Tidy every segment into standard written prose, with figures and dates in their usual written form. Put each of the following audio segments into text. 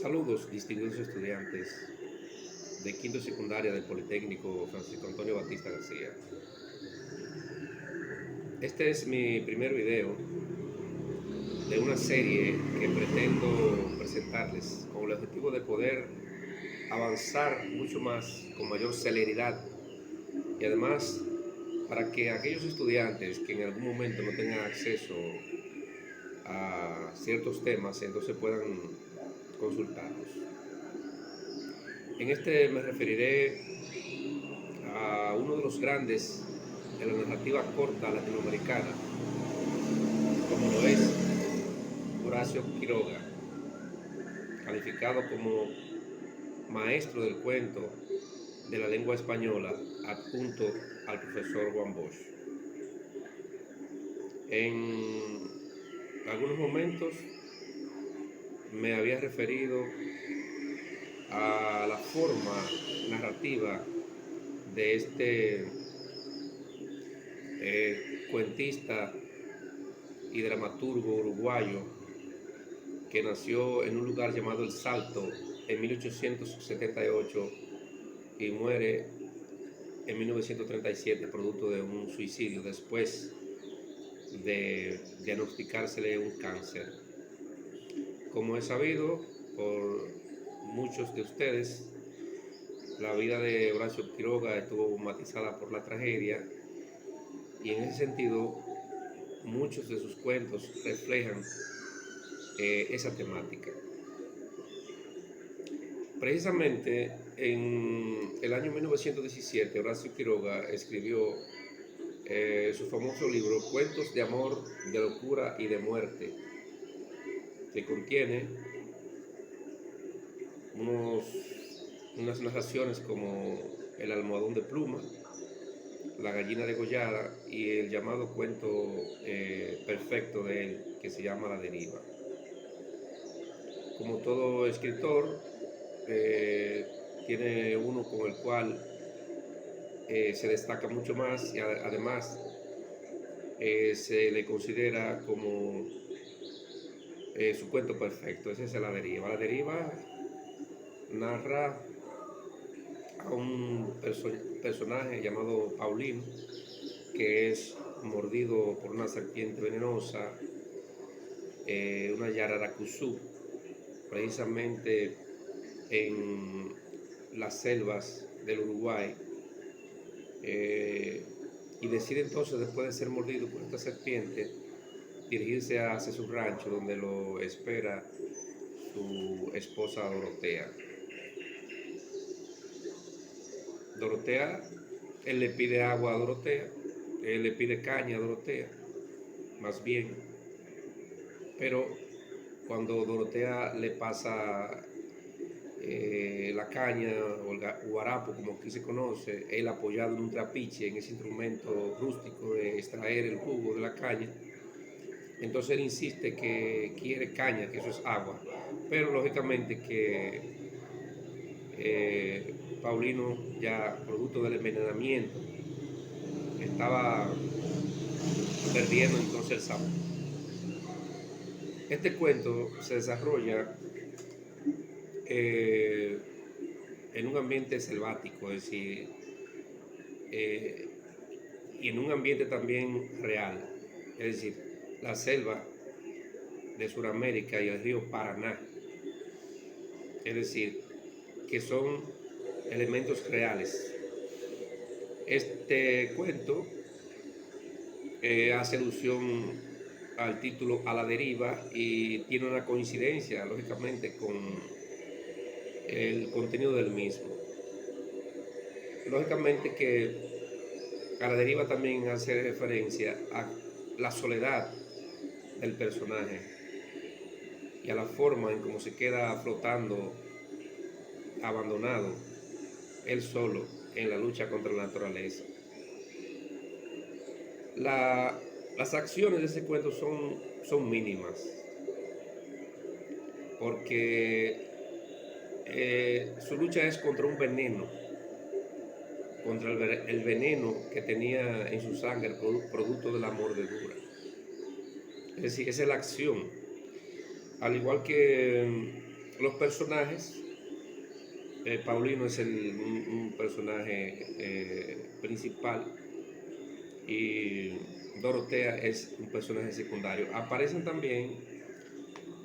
Saludos, distinguidos estudiantes de quinto secundaria del Politécnico Francisco Antonio Batista García. Este es mi primer video de una serie que pretendo presentarles con el objetivo de poder avanzar mucho más con mayor celeridad y además para que aquellos estudiantes que en algún momento no tengan acceso a ciertos temas entonces puedan consultarlos. En este me referiré a uno de los grandes de la narrativa corta latinoamericana, como lo es Horacio Quiroga, calificado como maestro del cuento de la lengua española, adjunto al profesor Juan Bosch. En algunos momentos me había referido a la forma narrativa de este cuentista y dramaturgo uruguayo que nació en un lugar llamado El Salto en 1878 y muere en 1937 producto de un suicidio después de diagnosticársele un cáncer. Como es sabido por muchos de ustedes, la vida de Horacio Quiroga estuvo matizada por la tragedia y en ese sentido muchos de sus cuentos reflejan esa temática. Precisamente en el año 1917, Horacio Quiroga escribió su famoso libro Cuentos de amor, de locura y de muerte, que contiene unas narraciones como El almohadón de pluma, La gallina degollada y el llamado cuento perfecto de él, que se llama La deriva. Como todo escritor, eh, tiene uno con el cual se destaca mucho más y además se le considera como su cuento perfecto. Ese es La deriva. La deriva narra a un personaje llamado Paulino que es mordido por una serpiente venenosa, una yararacuzú, precisamente en las selvas del Uruguay, y decide entonces, después de ser mordido por esta serpiente, dirigirse hacia su rancho donde lo espera su esposa Dorotea. Dorotea, él le pide agua a Dorotea, él le pide caña a Dorotea, más bien, pero cuando Dorotea le pasa la caña o el guarapo, como aquí se conoce, él apoyado en un trapiche, en ese instrumento rústico de extraer el jugo de la caña, entonces él insiste que quiere caña, que eso es agua, pero lógicamente que Paulino, ya producto del envenenamiento, estaba perdiendo entonces el sabor. Este cuento se desarrolla eh, en un ambiente selvático, es decir, eh, y en un ambiente también real, es decir, la selva de Sudamérica y el río Paraná, es decir, que son elementos reales. Este cuento hace alusión al título A la deriva y tiene una coincidencia, lógicamente, con el contenido del mismo. Lógicamente que a la deriva también hace referencia a la soledad del personaje y a la forma en cómo se queda flotando, abandonado, él solo, en la lucha contra la naturaleza. La, las acciones de ese cuento son mínimas, porque su lucha es contra un veneno, contra el veneno que tenía en su sangre, producto de la mordedura. Es decir, esa es la acción. Al igual que Los personajes, Paulino es un personaje principal y Dorotea es un personaje secundario. Aparecen también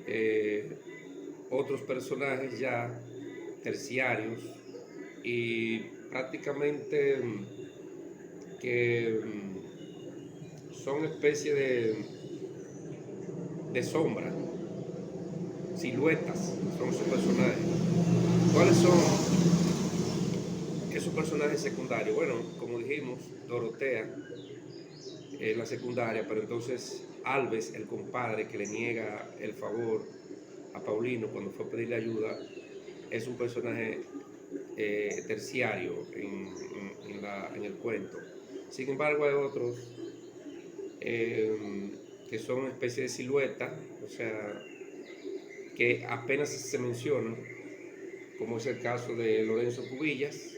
eh, otros personajes ya terciarios y prácticamente que son especie de sombra, siluetas, son sus personajes. ¿Cuáles son esos personajes secundarios? Bueno, como dijimos, Dorotea es la secundaria, pero entonces Alves, el compadre que le niega el favor a Paulino cuando fue a pedirle ayuda, es un personaje terciario en el cuento. Sin embargo, hay otros que son una especie de silueta, o sea, que apenas se mencionan, como es el caso de Lorenzo Cubillas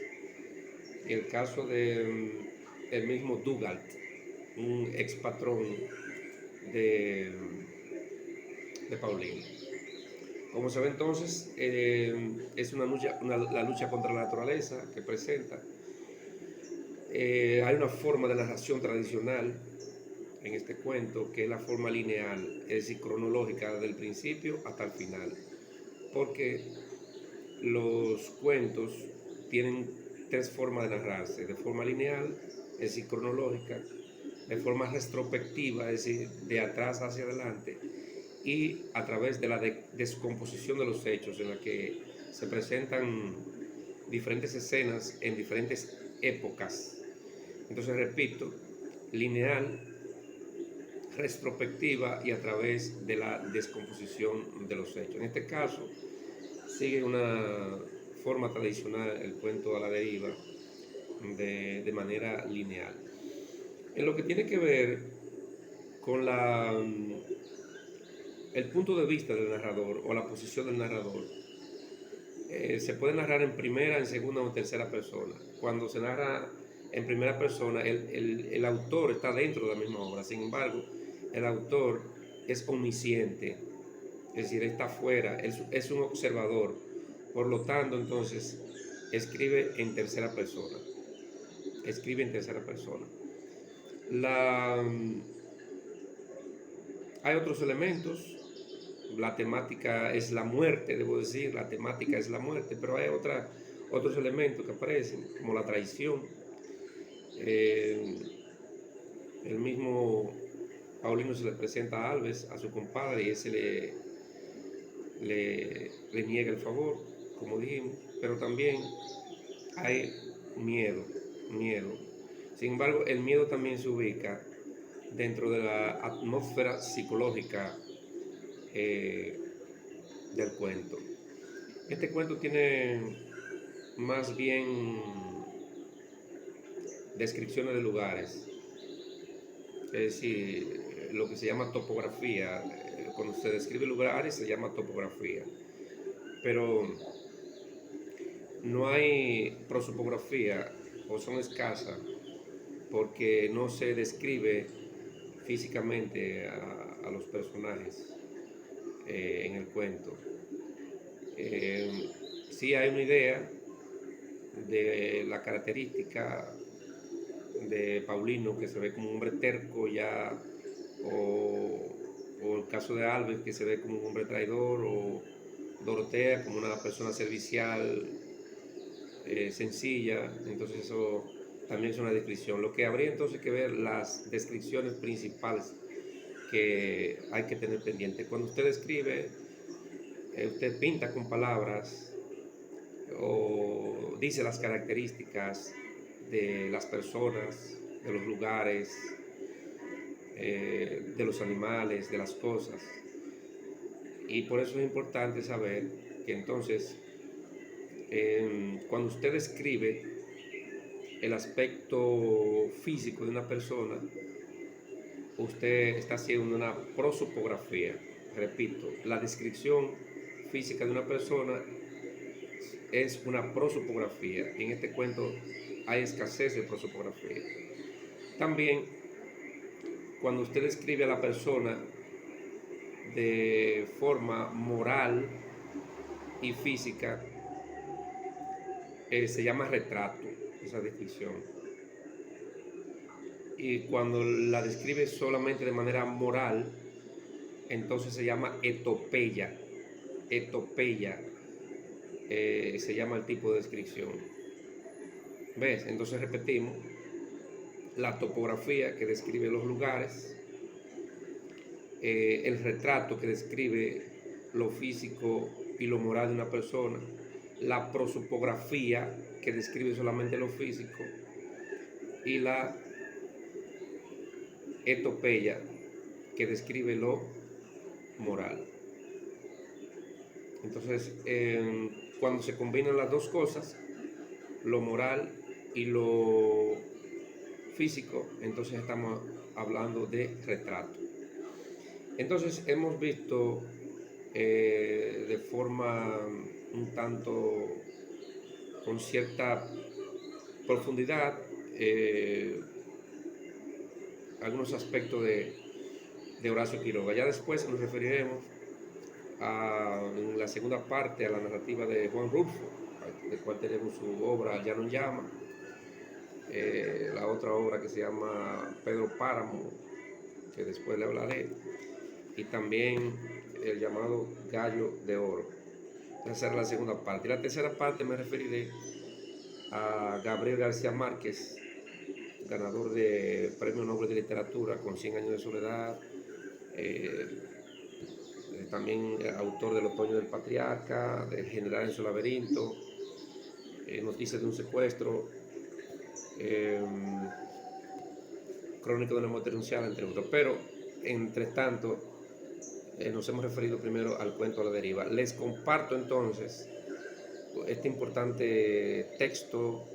y el caso de el mismo Dugald, un ex patrón de, de Paulino. Como se ve entonces, es una lucha, la lucha contra la naturaleza que presenta. Hay una forma de narración tradicional en este cuento que es la forma lineal, es decir, cronológica del principio hasta el final, porque los cuentos tienen tres formas de narrarse: de forma lineal, es decir, cronológica; de forma retrospectiva, es decir, de atrás hacia adelante; y a través de la descomposición de los hechos, en la que se presentan diferentes escenas en diferentes épocas. Entonces, repito, lineal, retrospectiva y a través de la descomposición de los hechos. En este caso, sigue una forma tradicional el cuento a la deriva de manera lineal. En lo que tiene que ver con el punto de vista del narrador o la posición del narrador, se puede narrar en primera, en segunda o en tercera persona. Cuando se narra en primera persona, el autor está dentro de la misma obra. Sin embargo, el autor es omnisciente, es decir, está fuera, es un observador. Por lo tanto, entonces, escribe en tercera persona. Escribe en tercera persona. Hay otros elementos. La temática es la muerte, debo decir, la temática es la muerte, pero hay otros elementos que aparecen, como la traición. El mismo Paulino se le presenta a Alves, a su compadre, y ese le niega el favor, como dijimos, pero también hay miedo. Sin embargo, el miedo también se ubica dentro de la atmósfera psicológica del cuento. Este cuento tiene más bien descripciones de lugares, es decir, lo que se llama topografía. Cuando se describe lugares se llama topografía, pero no hay prosopografía o son escasas porque no se describe físicamente a los personajes en el cuento. Sí hay una idea de la característica de Paulino, que se ve como un hombre terco ya, o el caso de Alves, que se ve como un hombre traidor, o Dorotea como una persona servicial, sencilla. Entonces eso también es una descripción. Lo que habría entonces que ver las descripciones principales que hay que tener pendiente. Cuando usted escribe, usted pinta con palabras o dice las características de las personas, de los lugares, de los animales, de las cosas. Y por eso es importante saber que entonces, cuando usted escribe el aspecto físico de una persona, usted está haciendo una prosopografía. Repito, la descripción física de una persona es una prosopografía. En este cuento hay escasez de prosopografía. También, cuando usted describe a la persona de forma moral, y física, se llama retrato, esa descripción. Y cuando la describe solamente de manera moral, entonces se llama etopeya. Etopeya se llama el tipo de descripción. ¿Ves? Entonces repetimos: la topografía, que describe los lugares; el retrato, que describe lo físico y lo moral de una persona; la prosopografía, que describe solamente lo físico; y la etopeya, que describe lo moral. Entonces, cuando se combinan las dos cosas, lo moral y lo físico, entonces estamos hablando de retrato. Entonces hemos visto de forma un tanto con cierta profundidad algunos aspectos de Horacio Quiroga. Ya después nos referiremos en la segunda parte a la narrativa de Juan Rulfo, del cual tenemos su obra Ya no llama, la otra obra que se llama Pedro Páramo, que después le hablaré, y también el llamado Gallo de Oro. Esa será la segunda parte. Y la tercera parte me referiré a Gabriel García Márquez, ganador de Premio Nobel de Literatura con 100 años de soledad, también autor del Otoño del Patriarca, del General en su laberinto, Noticias de un secuestro, Crónica de una muerte anunciada, entre otros. Pero, entre tanto, nos hemos referido primero al cuento a la deriva. Les comparto entonces este importante texto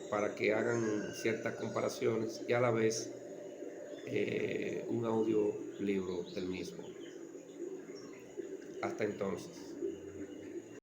para que hagan ciertas comparaciones y a la vez un audiolibro del mismo. Hasta entonces.